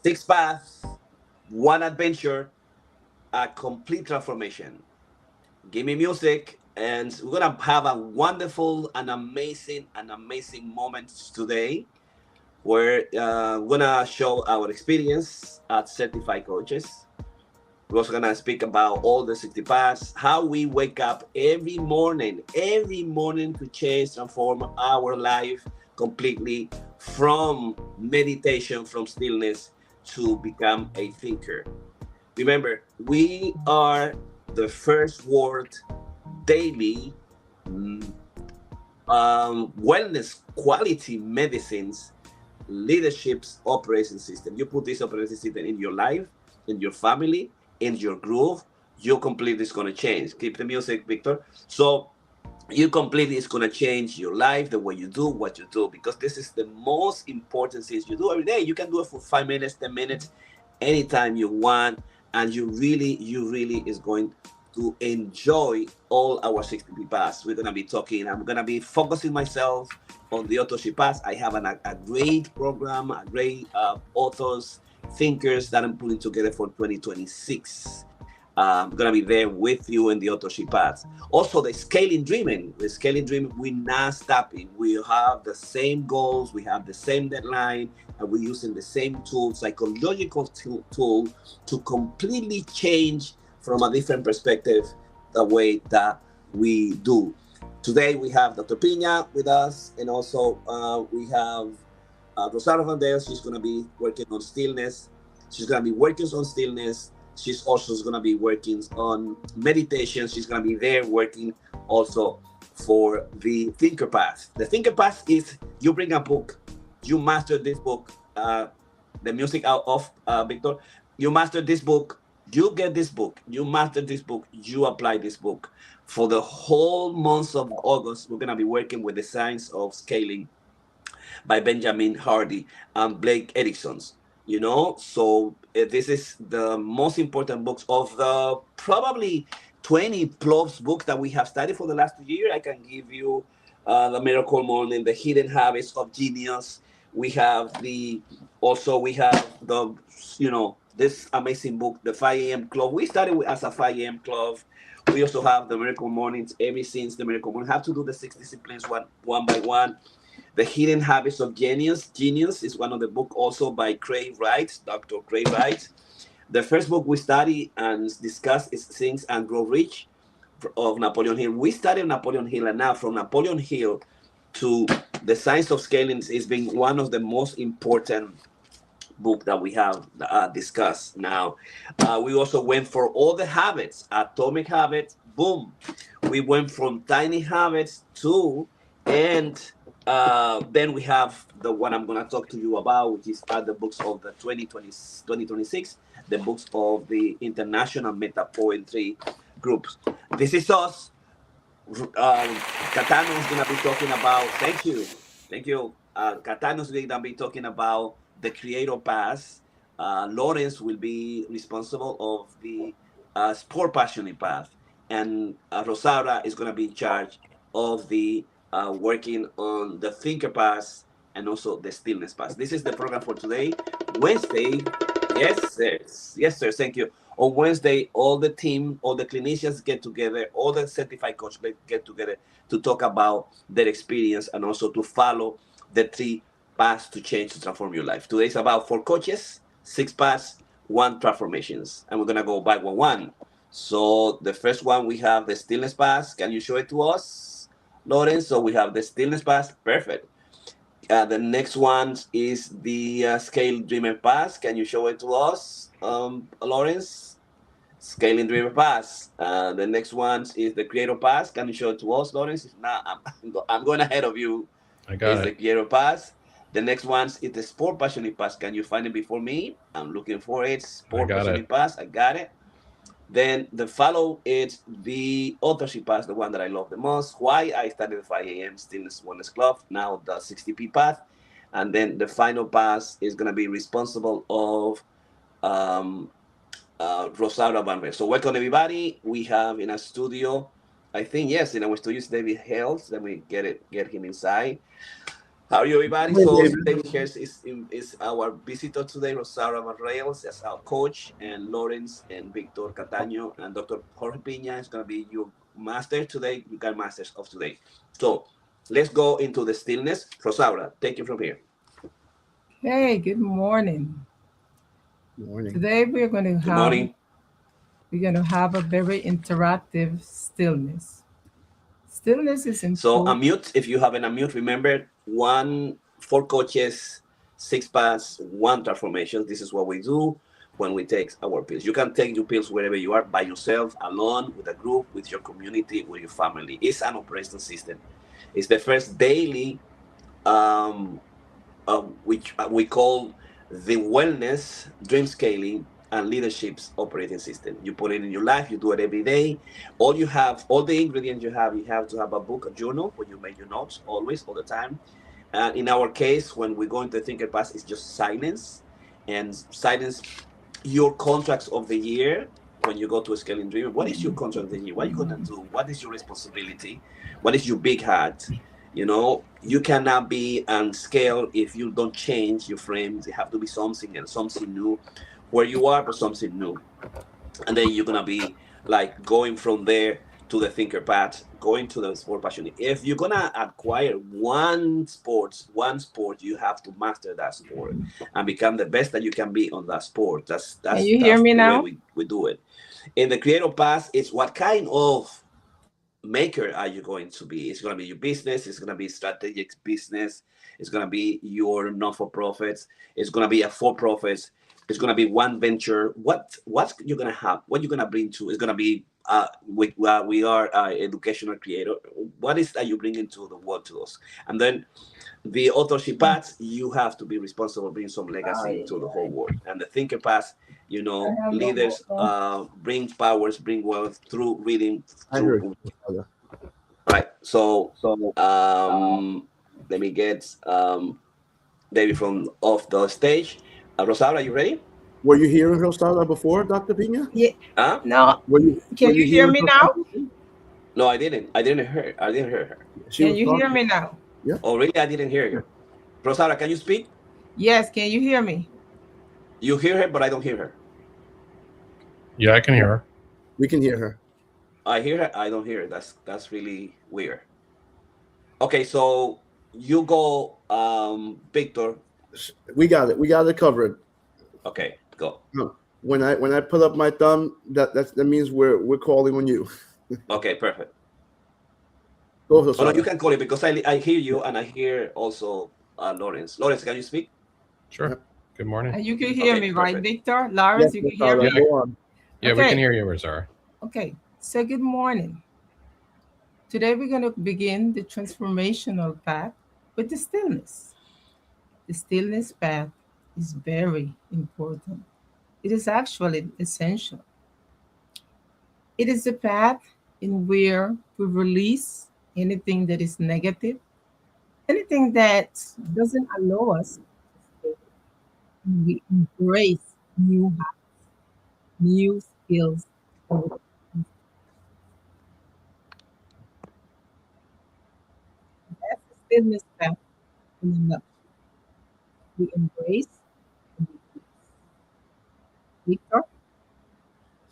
Six paths, one adventure, a complete transformation. Give me music, and we're gonna have a wonderful and amazing moment today. We're gonna show our experience as certified coaches. We're also gonna speak about all the 60 paths, how we wake up every morning to change, transform our life completely from meditation, from stillness to become a thinker. Remember, we are the first world daily mm, wellness quality medicines leadership's operation system. You put this operation system in your life, in your family, in your groove, your completely is going to change. Keep the music, Victor. So you completely is going to change your life, the way you do what you do, because this is the most important things you do every day. You can do it for 5 minutes, 10 minutes, anytime you want, and you really is going to enjoy all our 60 paths. We're going to be talking, I'm going to be focusing myself on the authorship path. I have a great program, a great authors, thinkers that I'm putting together for 2026. I'm gonna be there with you in the authorship path. Also, the scaling dreaming, we're not stopping. We have the same goals, we have the same deadline, and we're using the same tool, psychological tool, to completely change from a different perspective the way that we do. Today we have Dr. Piña with us, and also we have Rosaura Van Dale. She's going to be working on stillness. She's going to be working on stillness. She's also going to be working on meditation. She's going to be there working also for the thinker path. The thinker path is you bring a book, you master this book, the music out of Victor. You master this book, you get this book, you master this book, you apply this book. For the whole month of August, we're going to be working with the science of scaling by Benjamin Hardy and Blake Erickson's. So this is the most important books of the probably 20 plus books that we have studied for the last 2 years. I can give you The Miracle Morning, The Hidden Habits of Genius. We have this amazing book, The 5 a.m. Club. We started as a 5 a.m. club. We also have the Miracle Mornings. Ever since the Miracle Morning, have to do the 6 disciplines one by one. The Hidden Habits of Genius. Genius is one of the book also by Craig Wright, Dr. Craig Wright. The first book we study and discuss is Think and Grow Rich of Napoleon Hill. We studied Napoleon Hill, and now from Napoleon Hill to the Science of Scaling is being one of the most important book that we have discussed now. We also went for all the habits, atomic habits, boom. We went from tiny habits to, and then we have the one I'm going to talk to you about, which is the books of the 2026, the books of the International Meta Poetry Groups. This is us. Catano is going to be talking about, thank you. Catano is going to be talking about the creator path. Laurence will be responsible of the Sport-Passionist Path. And Rosaura is going to be in charge of the working on the thinker path and also the stillness path. This is the program for today, Wednesday. Yes, sir. Yes, sir. Thank you. On Wednesday, all the team, all the clinicians get together, all the certified coaches get together to talk about their experience and also to follow the 3 paths to change to transform your life. Today is about 4 coaches, 6 paths, 1 transformations, and we're gonna go by one. So the first one we have the stillness path. Can you show it to us, Lawrence? So we have the stillness path. Perfect. The next one is the scale dreamer path. Can you show it to us, Lawrence? Scaling dreamer path. The next one is the creator path. Can you show it to us, Lawrence? If not, I'm going ahead of you. I got Is the it. creator path. The next one is the sport passionate path. Can you find it before me? I'm looking for it. I Sport got it. passionate path. I got it. Then the follow is the authorship path, the one that I love the most. Why I started the 5 a.m. Stillness Wellness Club, now the 60p path. And then the final path is going to be responsible of um, Rosaura VANRIEL. So welcome everybody. We have in a studio, I think, yes, in our studio is David Hales. Let me get him inside. How are you, everybody? Hey, So David. David here is our visitor today, ROSAURA VANRIEL as our coach, and Laurence and Victor CATANO and Dr. Jorge Piña is going to be your master today. You got masters of today. So let's go into the stillness. ROSAURA, take it from here. Hey, good morning. Morning. Today Good morning. we're going to have a very interactive stillness. Stillness is So important. unmute if you have an unmute. Remember, one, four coaches, six paths, one transformation. This is what we do when we take our pills. You can take your pills wherever you are, by yourself, alone, with a group, with your community, with your family. It's an operating system. It's the first daily, um, which we call the wellness, dream scaling, and leadership's operating system. You put it in your life, you do it every day. All the ingredients you have to have a book, a journal where you make your notes always, all the time. In our case, when we go into Thinker Pass, it's just silence, and silence your contracts of the year. When you go to a scaling dream, what is your contract of the year? What are you gonna do? What is your responsibility? What is your big hat? You cannot be on scale if you don't change your frames. It have to be something else, something new, where you are, but something new. And then you're gonna be like going from there to the thinker path, going to the sport passion. If you're gonna acquire one sport, you have to master that sport and become the best that you can be on that sport. that's Can that's you hear that's me the way now? we do it. In the creative path, it's what kind of maker are you going to be? It's going to be your business. It's going to be strategic business. It's going to be your non-for-profits. It's going to be a for-profits. It's going to be one venture. What you're going to have? What you're going to bring to? It's going to be we are educational creator. What is that you bring into the world to us? And then the authorship path, you have to be responsible, bring some legacy Ay, to the whole ay, world. And the thinker path, I have no leaders more. bring powers, bring wealth through reading, I heard through you, brother. right. So let me get David from off the stage. Rosaura, you ready? Were you hearing Rosada before, Dr. Pina? Yeah, Huh? no, Were can you you hear hearing me Rosada now? before? No, I didn't. I didn't hear her. She Can was you hear talking. me now? Yeah. Oh, really? I didn't hear Yeah. her. Rosaura, can you speak? Yes, can you hear me? You hear her, but I don't hear her. Yeah, I can hear Yeah. her. We can hear her. I hear her. I don't hear her. That's really weird. Okay, so you go, Victor. We got it. We got it covered. Okay, go. No. When I put up my thumb, that means we're calling on you. Okay, perfect. Go, Oh no, you Rosada. can call it because I hear you and I hear also Lawrence. Lawrence, can you speak? Sure. Yep. Good morning. You can hear Okay, me, right, perfect. Victor? Yes, Lawrence, you can hear Rosada. Yeah, me? Go on. yeah, we can Okay, hear you, Rosaura. okay. So, good morning. Today, we're going to begin the transformational path with the stillness. The stillness path is very important. It is actually essential. It is a path in where we release anything that is negative, anything that doesn't allow us to stay. And we embrace new habits, new skills. That's the stillness path in a nutshell. We embrace and we release. Victor?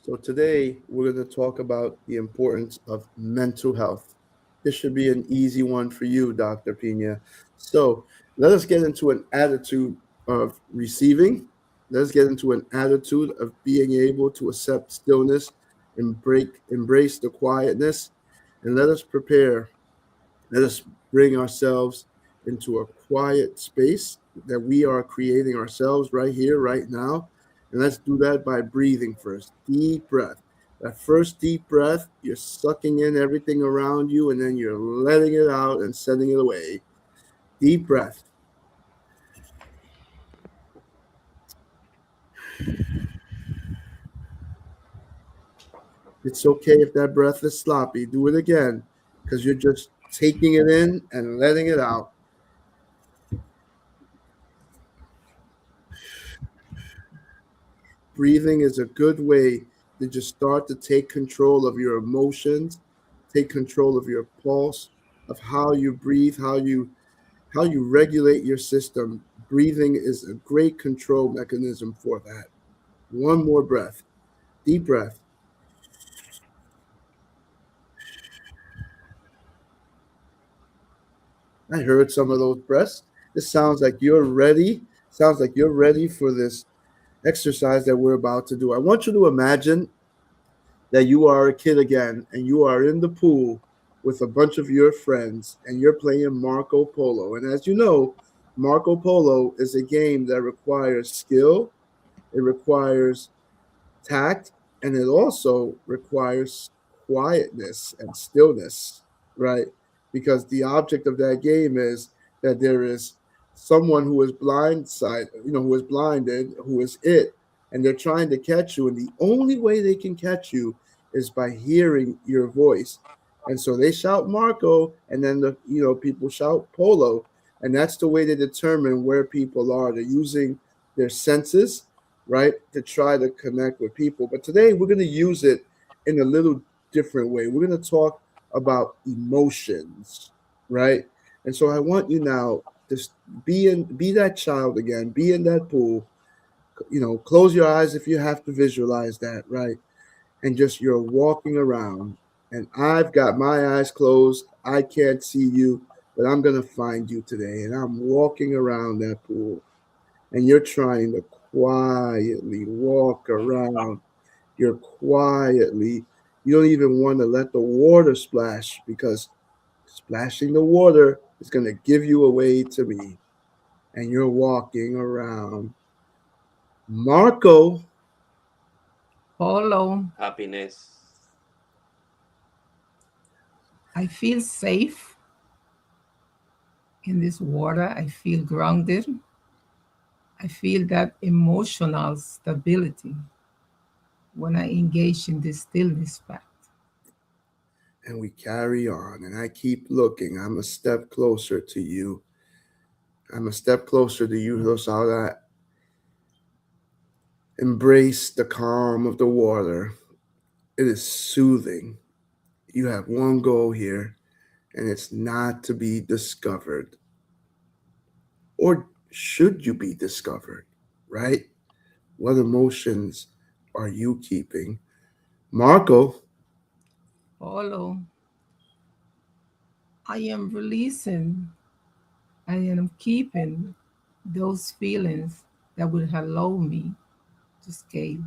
So today we're going to talk about the importance of mental health. This should be an easy one for you, Dr. Pina. So let us get into an attitude of receiving. Let's get into an attitude of being able to accept stillness and embrace the quietness. And let us prepare. Let us bring ourselves into a quiet space that we are creating ourselves right here, right now. And let's do that by breathing first. Deep breath. That first deep breath, you're sucking in everything around you and then you're letting it out and sending it away. Deep breath. It's okay if that breath is sloppy. Do it again because you're just taking it in and letting it out. Breathing is a good way to just start to take control of your emotions, take control of your pulse, of how you breathe, how you regulate your system. Breathing is a great control mechanism for that. One more breath, deep breath. I heard some of those breaths. This sounds like you're ready. Sounds like you're ready for this exercise that we're about to do. I want you to imagine that you are a kid again and you are in the pool with a bunch of your friends and you're playing Marco Polo. And as you know, Marco Polo is a game that requires skill, it requires tact, and it also requires quietness and stillness, right? Because the object of that game is that there is someone who is blindsided, who is blinded, who is it, and they're trying to catch you. And the only way they can catch you is by hearing your voice. And so they shout Marco, and then people shout Polo, and that's the way they determine where people are. They're using their senses, right, to try to connect with people. But today we're going to use it in a little different way. We're going to talk about emotions, right? And so I want you now to be that child again, be in that pool. Close your eyes if you have to visualize that, right? And just you're walking around, and I've got my eyes closed. I can't see you, but I'm going to find you today. And I'm walking around that pool, and you're trying to quietly walk around. You're quietly, you don't even want to let the water splash, because splashing the water is going to give you away to me. And you're walking around. Marco. Polo. Happiness. I feel safe in this water. I feel grounded. I feel that emotional stability when I engage in this stillness path. And we carry on, and I keep looking. I'm a step closer to you. I'm a step closer to you, Rosaura. Embrace the calm of the water. It is soothing. You have one goal here, and it's not to be discovered. Or should you be discovered, right? What emotions are you keeping? Marco. Polo. I am releasing. I am keeping those feelings that will allow me to scale.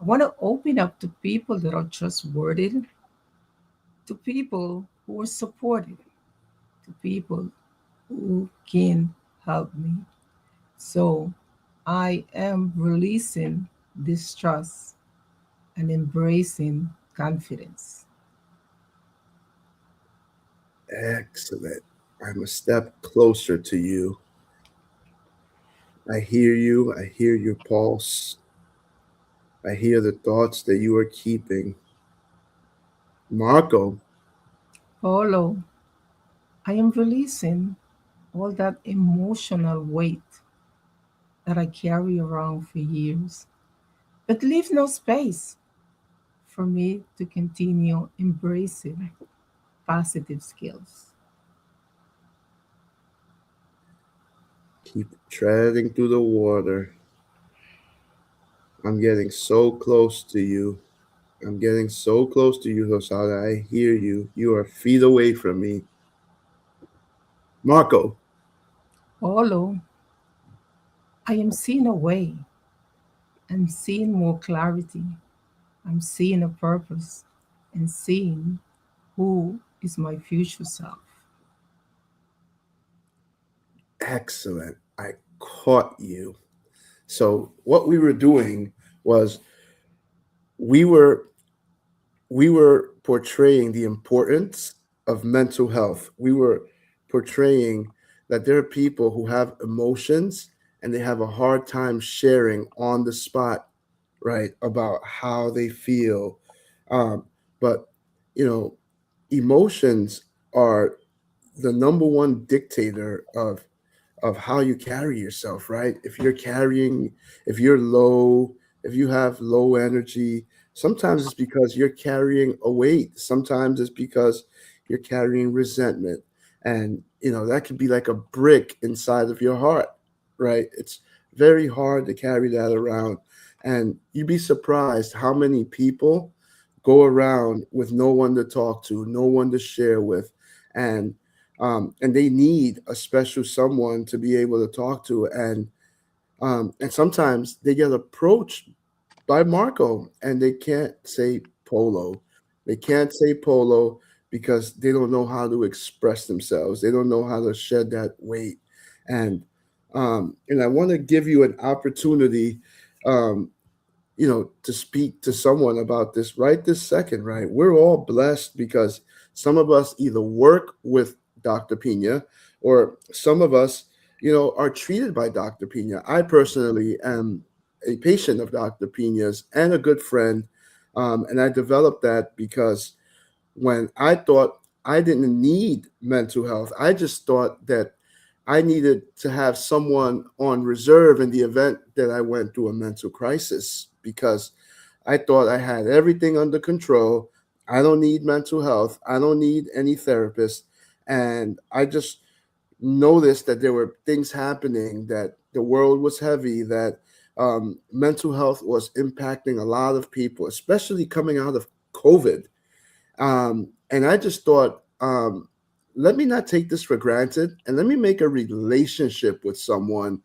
I want to open up to people that are trustworthy, to people who are supportive, to people who can help me. So I am releasing distrust and embracing confidence. Excellent. I'm a step closer to you. I hear you. I hear your pulse. I hear the thoughts that you are keeping. Marco. Polo, I am releasing all that emotional weight that I carry around for years, but leave no space for me to continue embracing positive skills. Keep treading through the water. I'm getting so close to you. I'm getting so close to you, Rosada. I hear you. You are feet away from me. Marco. Polo, I am seeing a way. I'm seeing more clarity. I'm seeing a purpose and seeing who is my future self. Excellent. I caught you. So what we were doing was we were we were portraying the importance of mental health. We were portraying that there are people who have emotions and they have a hard time sharing on the spot, right, about how they feel. But, you know, emotions are the number one dictator of how you carry yourself, right? If you're low, if you have low energy, sometimes it's because you're carrying a weight. Sometimes it's because you're carrying resentment. And, that could be like a brick inside of your heart, right? It's very hard to carry that around. And you'd be surprised how many people go around with no one to talk to, no one to share with. And they need a special someone to be able to talk to. And sometimes they get approached by Marco and they can't say polo. They can't say polo because they don't know how to express themselves. They don't know how to shed that weight. And I want to give you an opportunity, um, to speak to someone about this right this second, right? We're all blessed because some of us either work with Dr. Pina or some of us, are treated by Dr. Pina. I personally am a patient of Dr. Pina's and a good friend. And I developed that because when I thought I didn't need mental health, I just thought that I needed to have someone on reserve in the event that I went through a mental crisis because I thought I had everything under control. I don't need mental health. I don't need any therapist. And I just noticed that there were things happening, that the world was heavy, that mental health was impacting a lot of people, especially coming out of COVID. And I just thought, let me not take this for granted and let me make a relationship with someone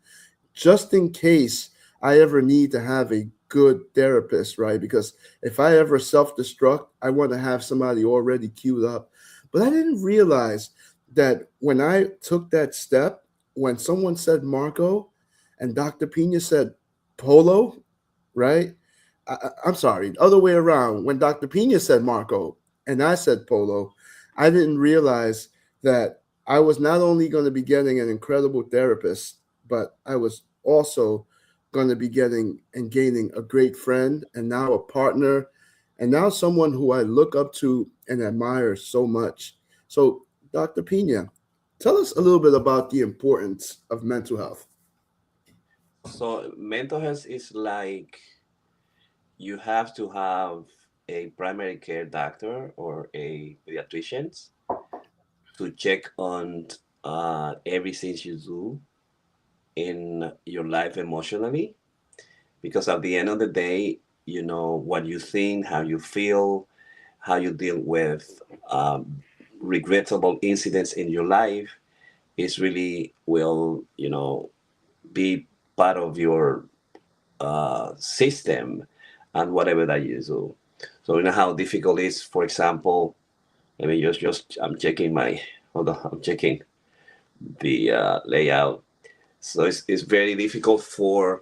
just in case I ever need to have a good therapist, right? Because if I ever self destruct, I want to have somebody already queued up. But I didn't realize that when I took that step, when someone said Marco and Dr. Pina said Polo, right? I'm sorry, the other way around. When Dr. Pina said Marco and I said Polo, I didn't realize that I was not only going to be getting an incredible therapist, but I was also going to be getting and gaining a great friend and now a partner and now someone who I look up to and admire so much. So, Dr. Pina, tell us a little bit about the importance of mental health. So mental health is like you have to have a primary care doctor or a pediatrician to check on everything you do in your life emotionally, because at the end of the day, what you think, how you feel, how you deal with regrettable incidents in your life is really will be part of your system and whatever that you do. So you know how difficult it is. For example, let me just I'm checking my hold on, I'm checking the layout. So it's very difficult for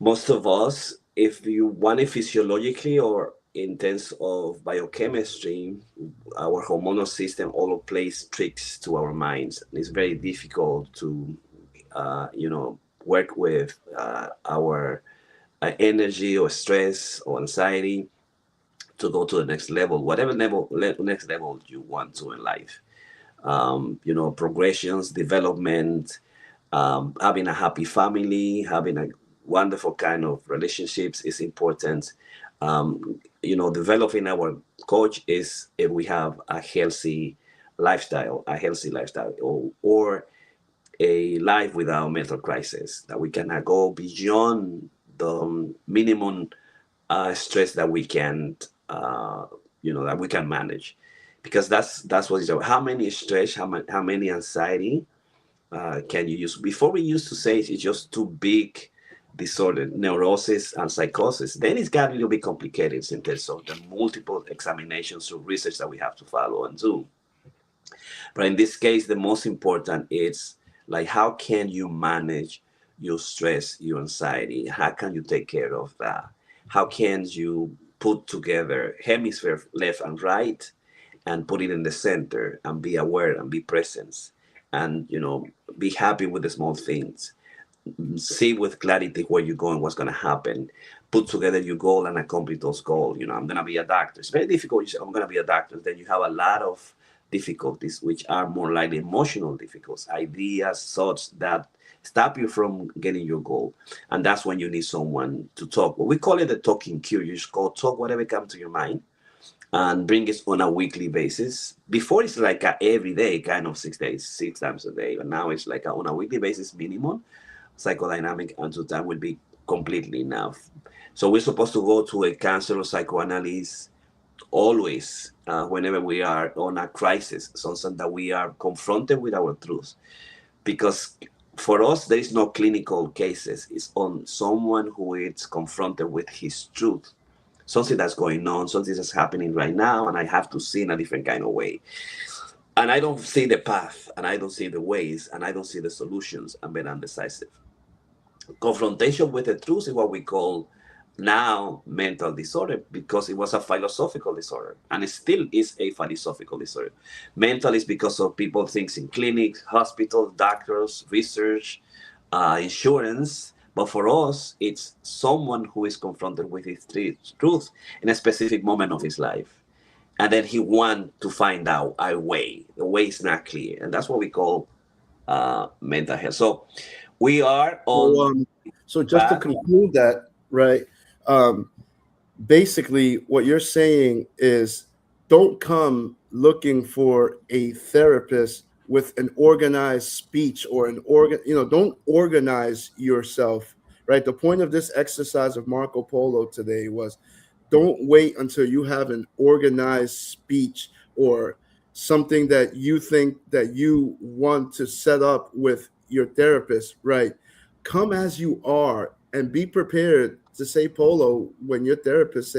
most of us, if you want it physiologically or in terms of biochemistry, our hormonal system all plays tricks to our minds. And it's very difficult to, work with our energy or stress or anxiety to go to the next level, whatever next level you want to in life. Progressions, development, having a happy family, having a wonderful kind of relationships is important. Developing our coach is if we have a healthy lifestyle, or a life without mental crisis, that we cannot go beyond the minimum stress that we can, that we can manage, because that's what it's about. How many stress, how many anxiety can you use? Before we used to say it's just too big disorder, neurosis and psychosis. Then it's got a little bit complicated in terms of the multiple examinations or research that we have to follow and do. But in this case, the most important is like how can you manage your stress, your anxiety? How can you take care of that? How can you put together hemisphere left and right and put it in the center and be aware and be present and be happy with the small things, see with clarity where you're going, what's going to happen, put together your goal and accomplish those goals. I'm going to be a doctor. It's very difficult. You say, I'm going to be a doctor. Then you have a lot of difficulties, which are more likely emotional difficulties, ideas, thoughts that stop you from getting your goal. And that's when you need someone to talk. Well, we call it the talking cue. You just go talk whatever comes to your mind and bring it on a weekly basis. Before it's like a every day kind of 6 days, 6 times a day, but now it's like on a weekly basis minimum. Psychodynamic and to time will be completely enough. So we're supposed to go to a counselor or psychoanalyst always whenever we are on a crisis, something that we are confronted with our truths. Because for us, there is no clinical cases. It's on someone who is confronted with his truth, something that's going on, something that's happening right now, and I have to see in a different kind of way. And I don't see the path, and I don't see the ways, and I don't see the solutions. I'm being undecisive. Confrontation with the truth is what we call now mental disorder, because it was a philosophical disorder, and it still is a philosophical disorder. Mental is because of people things in clinics, hospitals, doctors, research, insurance. But for us, it's someone who is confronted with his truth in a specific moment of his life, and then he wants to find out a way. The way is not clear, and that's what we call mental health. So we are So, on so just to path. conclude that, right? Um, Basically, what you're saying is don't come looking for a therapist with an organized speech or don't organize yourself, right? The point of this exercise of Marco Polo today was don't wait until you have an organized speech or something that you think that you want to set up with your therapist, right? Come as you are and be prepared to say Polo when your therapist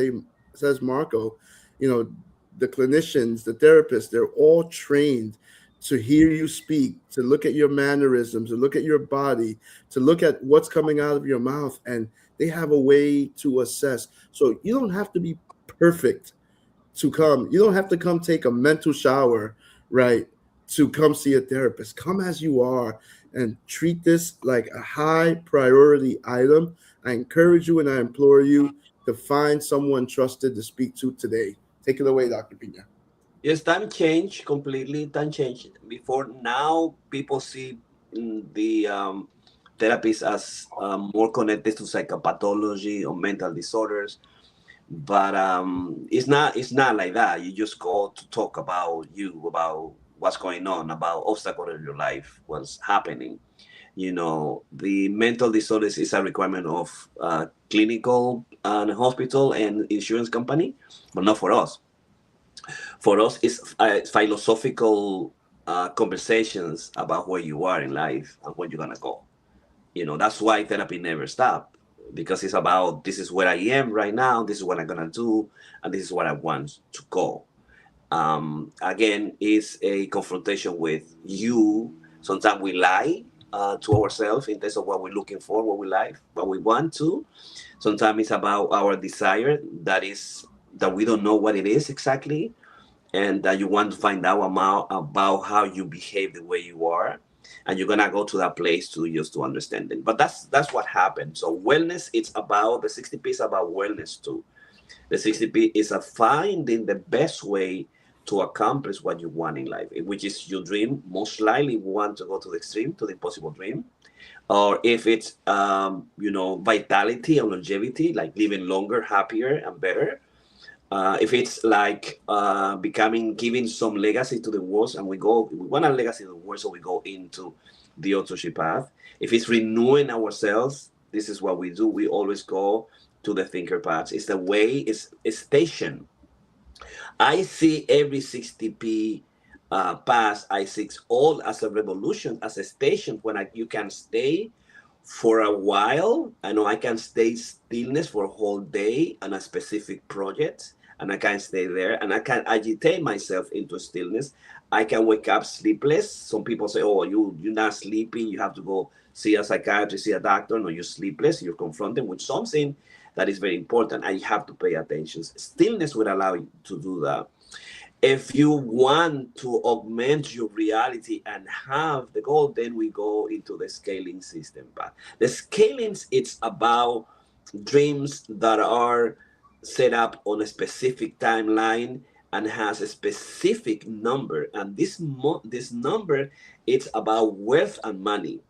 says Marco. The clinicians, the therapists, they're all trained to hear you speak, to look at your mannerisms, to look at your body, to look at what's coming out of your mouth, and they have a way to assess. So you don't have to be perfect to come. You don't have to come take a mental shower, right, to come see a therapist. Come as you are and treat this like a high priority item. I encourage you and I implore you to find someone trusted to speak to today. Take it away, Dr. Piña. Yes, time changed completely. Time changed. Before now, people see the therapies as more connected to psychopathology or mental disorders, but it's not like that. You just go to talk about you, about what's going on, about obstacles in your life, what's happening. The mental disorders is a requirement of clinical and hospital and insurance company, but not for us. For us, it's philosophical conversations about where you are in life and where you're gonna go. That's why therapy never stopped, because it's about this is where I am right now, this is what I'm gonna do, and this is what I want to go. Again, it's a confrontation with you. Sometimes we lie to ourselves in terms of what we're looking for, what we like, what we want to. Sometimes it's about our desire that we don't know what it is exactly, and that you want to find out about how you behave the way you are, and you're gonna go to that place to just to understand it. But that's what happened. So wellness, it's about the 60p is about wellness too. The 60p is a finding the best way to accomplish what you want in life, which is your dream. Most likely want to go to the extreme, to the impossible dream, or if it's vitality and longevity, like living longer, happier, and better. If it's like giving some legacy to the world, and we want a legacy to the world, so we go into the authorship path. If it's renewing ourselves, this is what we do. We always go to the thinker path. It's the way, it's a station. I see every 60p pass, I see all as a revolution, as a station when you can stay for a while. I know I can stay stillness for a whole day on a specific project, and I can stay there, and I can agitate myself into stillness. I can wake up sleepless. Some people say, "Oh, you're not sleeping. You have to go see a psychiatrist, see a doctor." No, you're sleepless. You're confronted with something that is very important, and you have to pay attention. Stillness would allow you to do that. If you want to augment your reality and have the goal, then we go into the scaling system. But the scaling, it's about dreams that are set up on a specific timeline and has a specific number. And this number, it's about wealth and money.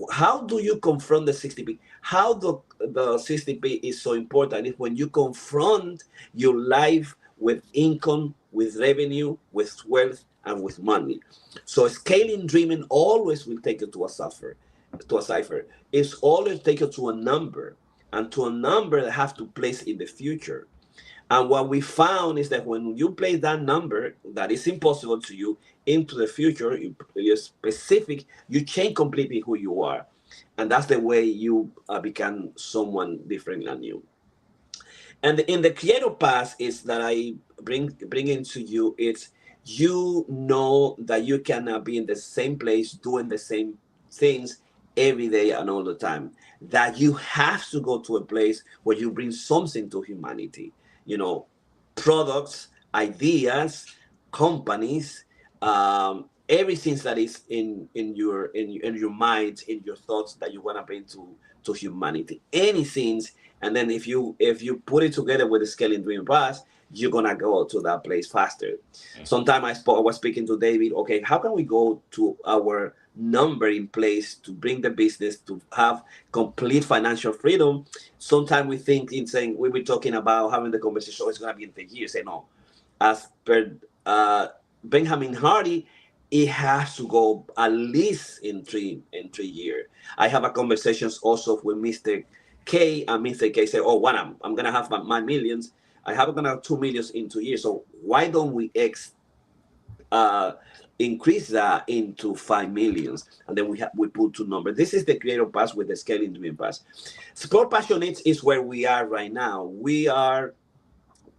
How do you confront the 60p? How the 60p is so important is when you confront your life with income, with revenue, with wealth, and with money. So scaling dreaming always will take you to a cipher. It's always take you to a number, and to a number that have to place in the future. And what we found is that when you place that number that is impossible to you into the future, you're specific, you change completely who you are. And that's the way you become someone different than you. And in the creative path is that I bring into you, it's you know that you cannot be in the same place doing the same things every day and all the time. That you have to go to a place where you bring something to humanity. You know, products, ideas, companies, everything that is in your mind, in your thoughts that you want to bring to humanity. Anything, and then if you put it together with the scaling dream path, you're gonna go to that place faster. Sometime I was speaking to David. Okay, how can we go to our number in place to bring the business to have complete financial freedom? Sometimes we think in saying we were talking about having the conversation. Oh, it's gonna be in 10 years. Say no. As per Benjamin Hardy, it has to go at least in 3 years. I have a conversations also with Mr. K, and Mr. K said, "Oh, what I'm gonna have my millions. I have gonna have 2 million in 2 years. So why don't we uh, increase that into 5 millions?" And then we put two numbers. This is the creative path with the scaling dream path. Sport-Passionist is where we are right now. We are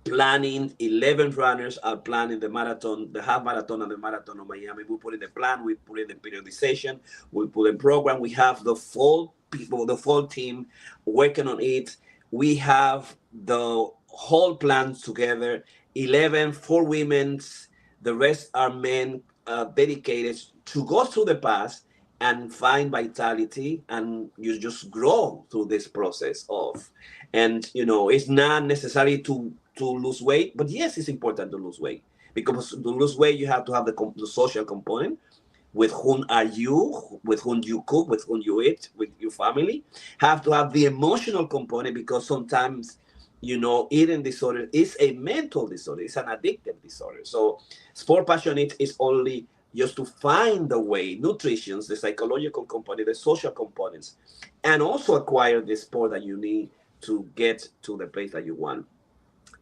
planning. 11 runners are planning the marathon, the half marathon, and the marathon of Miami. We put in the plan, we put in the periodization, we put in program. We have the full people, the full team working on it. We have the whole plan together. 11 for women's, the rest are men, dedicated to go through the path and find vitality, and you just grow through this process of. And it's not necessary to lose weight, but yes, it's important to lose weight, because to lose weight you have to have the social component. With whom are you, with whom you cook, with whom you eat, with your family. Have to have the emotional component, because sometimes eating disorder is a mental disorder, it's an addictive disorder. So sport passionate is only just to find the way, nutrition, the psychological component, the social components, and also acquire the sport that you need to get to the place that you want.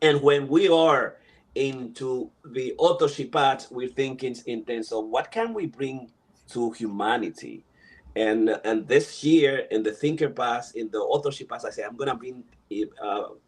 And when we are into the authorship part, we're thinking in terms of what can we bring to humanity. And this year in the thinker path, in the authorship path, I say I'm gonna bring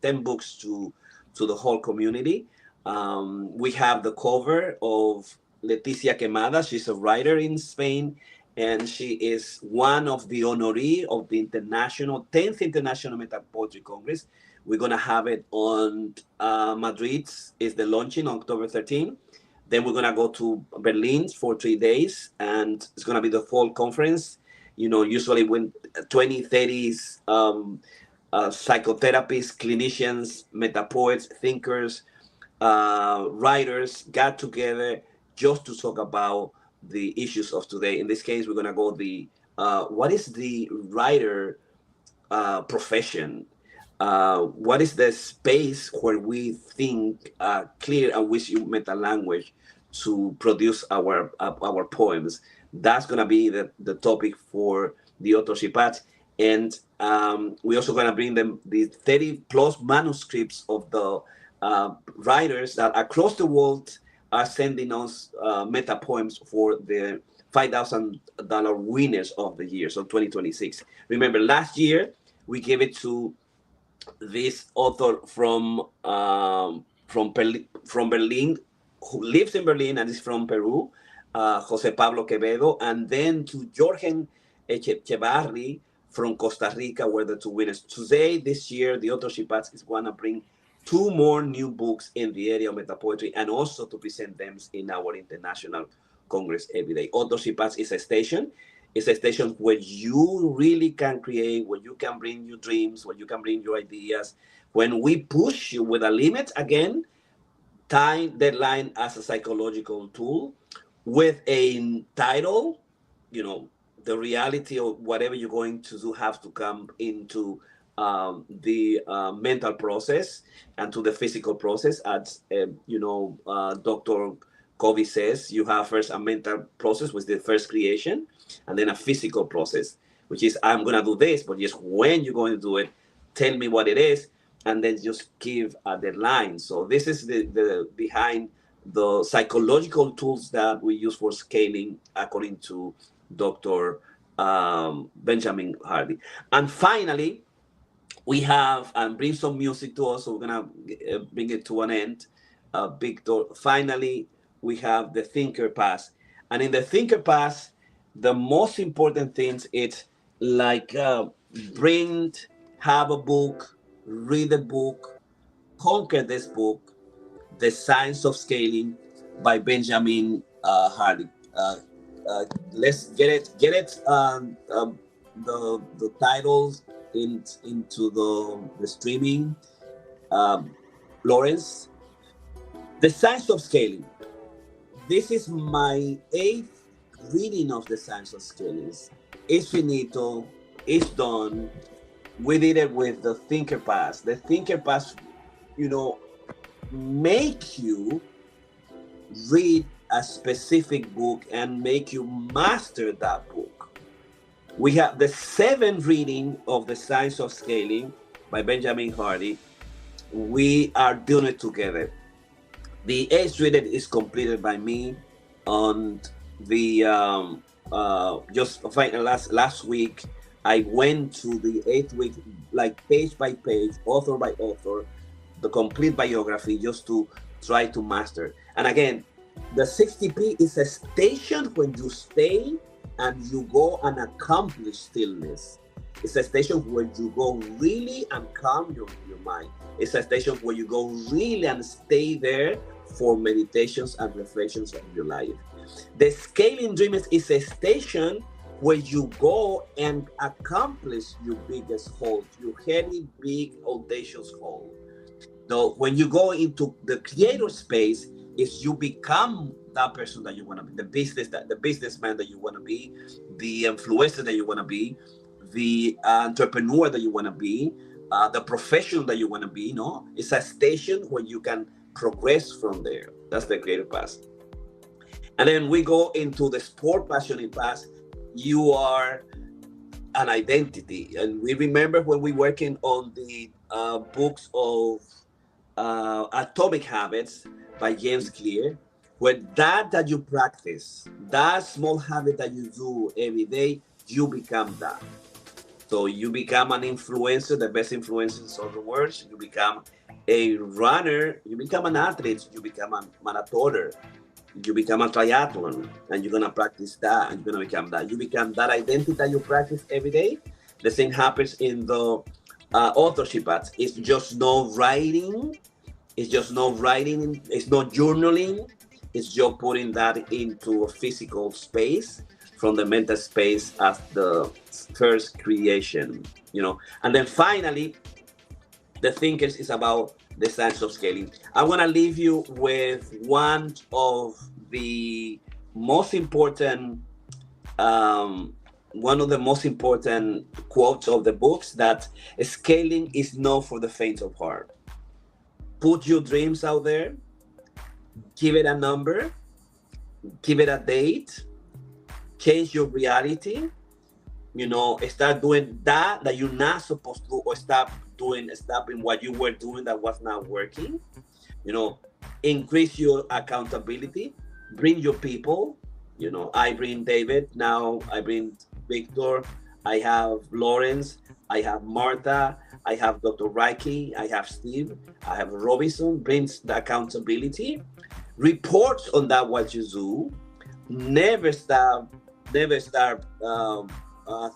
10 books to the whole community. We have the cover of Leticia Quemada. She's a writer in Spain, and she is one of the honoree of the 10th International Meta Poetry Congress. We're gonna have it on Madrid. Is the launching on October 13th. Then we're gonna go to Berlin for 3 days, and it's gonna be the fall conference. Usually when 20, 30s psychotherapists, clinicians, meta poets, thinkers, writers got together just to talk about the issues of today. In this case, we're gonna go the what is the writer profession? What is the space where we think clear and we use meta language to produce our poems? That's gonna be the topic for the authorship part. And we're also gonna bring them the 30 plus manuscripts of the writers that across the world are sending us meta poems for the $5,000 winners of the year, so 2026. Remember, last year we gave it to this author from Berlin, who lives in Berlin and is from Peru, Jose Pablo Quevedo, and then to Jorge Echevarri from Costa Rica were the two winners. Today, this year, the authorship path is going to bring two more new books in the area of meta poetry, and also to present them in our international congress every day. Authorship path is a station. It's a station where you really can create, where you can bring your dreams, where you can bring your ideas. When we push you with a limit, again, time deadline as a psychological tool with a title, the reality of whatever you're going to do have to come into the mental process and to the physical process. As Dr. Covey says, you have first a mental process, with the first creation, and then a physical process, which is I'm gonna do this, but just when you're going to do it, tell me what it is, and then just give a deadline. So this is the behind the psychological tools that we use for scaling, according to Dr. Benjamin Hardy. And finally, we have, and bring some music to us, so we're gonna bring it to an end. Victor, finally, we have the Thinker Path. And in the Thinker Path, the most important things, it's like have a book, read a book, conquer this book, The Science of Scaling by Benjamin Hardy. Let's get it. The titles into the streaming. Laurence, The Science of Scaling. This is my 8th reading of The Science of Scaling. It's finito. It's done. We did it with the Thinker Path. The Thinker Path, make you read a specific book and make you master that book. We have the 7th reading of The Science of Scaling by Benjamin Hardy. We are doing it together. The 8th reading is completed by me on the last week. I went to the 8th week, like page by page, author by author, the complete biography, just to try to master. And again, the 60P is a station when you stay and you go and accomplish stillness. It's a station where you go really and calm your mind. It's a station where you go really and stay there for meditations and reflections of your life. The Scaling Dreamers is a station where you go and accomplish your biggest goals, your heady, big, audacious goal. So when you go into the creator space, is you become that person that you want to be, the businessman that you want to be, the influencer that you want to be, the entrepreneur that you want to be, the professional that you want to be. No, it's a station where you can progress from there. That's the creative path. And then we go into the Sport-Passionist Path. You are an identity, and we remember when we working on the books of Atomic Habits by James Clear, where that you practice, that small habit that you do every day, you become that. So you become an influencer, the best influencers of the world. You become a runner, you become an athlete, you become a marathoner, you become a triathlon, and you're gonna practice that, and you're gonna become that. You become that identity that you practice every day. The same happens in the authorship path. It's just no writing. It's just no writing. It's not journaling. It's just putting that into a physical space, from the mental space as the first creation, And then finally, the Thinkers is about the science of scaling. I want to leave you with one of the most important quotes of the books, that scaling is not for the faint of heart. Put your dreams out there, give it a number, give it a date, change your reality, start doing that you're not supposed to do, or stop doing what you were doing that was not working. Increase your accountability, bring your people. I bring David, now I bring Victor, I have Laurence, I have Martha, I have Dr. Reiki, I have Steve, I have Robinson. Brings the accountability, reports on that what you do, never stop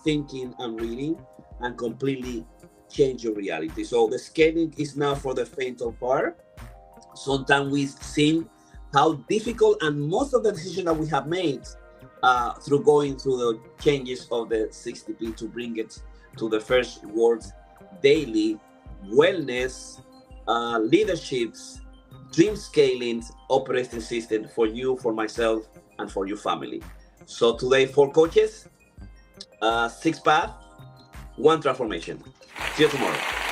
thinking and reading, and completely change your reality. So the scaling is not for the faint of heart. Sometimes we see how difficult, and most of the decisions that we have made through going through the changes of the 60P to bring it to the first words: daily, wellness, leaderships, dream scaling, operating system for you, for myself, and for your family. So today, 4 coaches, 6 paths, 1 transformation. See you tomorrow.